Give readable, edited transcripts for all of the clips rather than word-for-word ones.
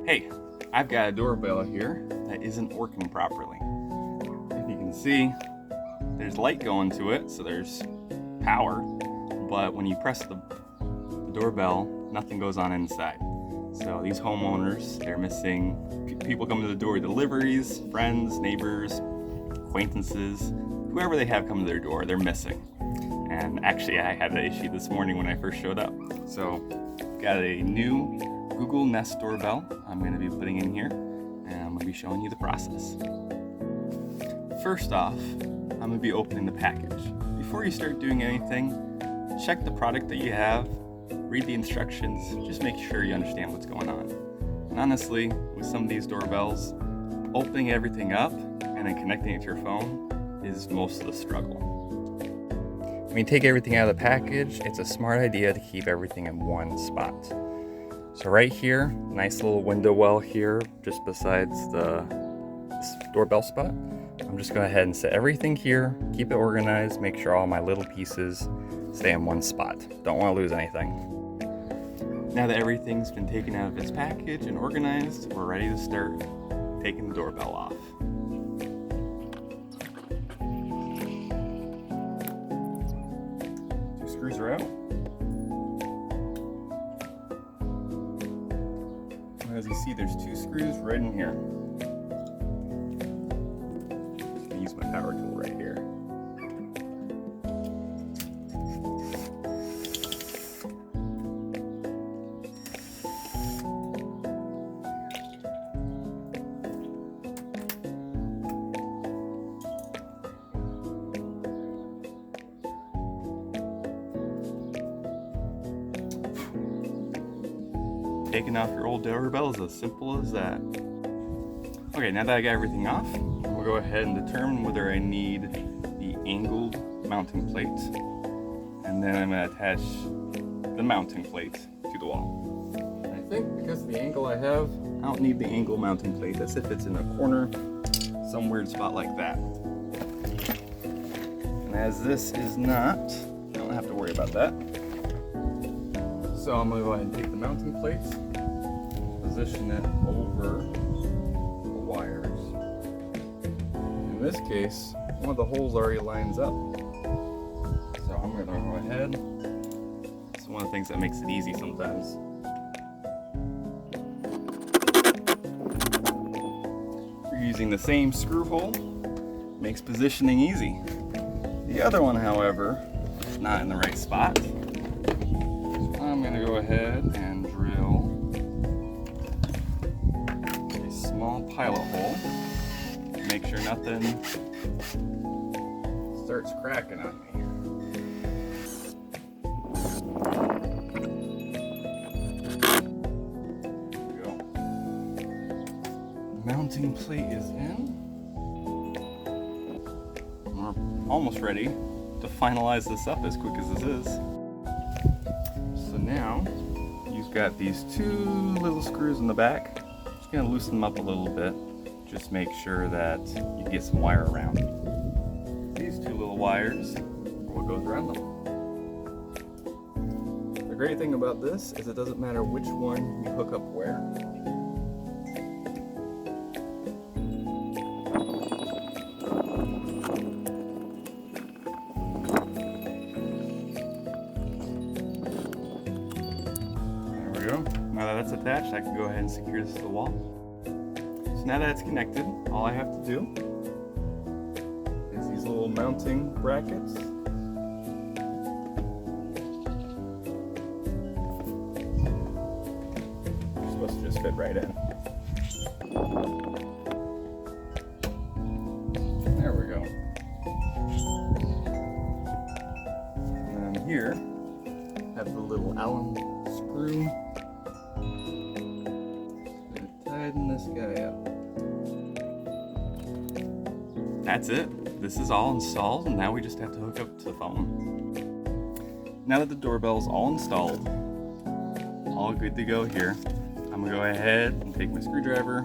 Hey, I've got a doorbell here that isn't working properly. If you can see, there's light going to it, so there's power, but when you press the doorbell, nothing goes on inside. So these homeowners, they're missing people come to the door, deliveries, friends, neighbors, acquaintances, whoever they have come to their door, they're missing. And actually, I had that issue this morning when I first showed up. So, got a new Google Nest doorbell I'm going to be putting in here, and I'm going to be showing you the process. First off, I'm going to be opening the package. Before you start doing anything, check the product that you have, read the instructions, just make sure you understand what's going on. And honestly, with some of these doorbells, opening everything up and then connecting it to your phone is most of the struggle. When you take everything out of the package, it's a smart idea to keep everything in one spot. So right here, nice little window well here, just besides the doorbell spot. I'm just going to go ahead and set everything here, keep it organized, make sure all my little pieces stay in one spot. Don't want to lose anything. Now that everything's been taken out of its package and organized, we're ready to start taking the doorbell off. Two screws are out. As you see, there's two screws right in here. Just gonna use my power tool right here. Taking off your old doorbell is as simple as that. Okay, now that I got everything off, we'll go ahead and determine whether I need the angled mounting plate, and then I'm going to attach the mounting plate to the wall. And I think because of the angle I have, I don't need the angle mounting plate. That's if it's in a corner, some weird spot like that. And as this is not, I don't have to worry about that. So I'm going to go ahead and take the mounting plates, position it over the wires. In this case, one of the holes already lines up. So I'm going to go ahead. It's one of the things that makes it easy sometimes. If you're using the same screw hole, it makes positioning easy. The other one, however, is not in the right spot. I'm going to go ahead and drill a small pilot hole. Make sure nothing starts cracking on me. There we go. Mounting plate is in. We're almost ready to finalize this up as quick as this is. So now, you've got these two little screws in the back. Just gonna loosen them up a little bit. Just make sure that you get some wire around. These two little wires are what goes around them. The great thing about this is it doesn't matter which one you hook up where. Now that that's attached, I can go ahead and secure this to the wall. So now that it's connected, all I have to do is these little mounting brackets. They're supposed to just fit right in. There we go. And then here, have the little Allen screw. Tighten this guy up. That's it. This is all installed, and now we just have to hook up to the phone. Now that the doorbell is all installed, all good to go here, I'm gonna go ahead and take my screwdriver,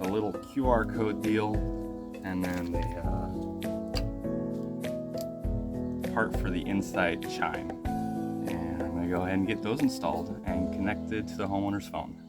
the little QR code deal, and then the part for the inside chime. And I'm gonna go ahead and get those installed and connected to the homeowner's phone.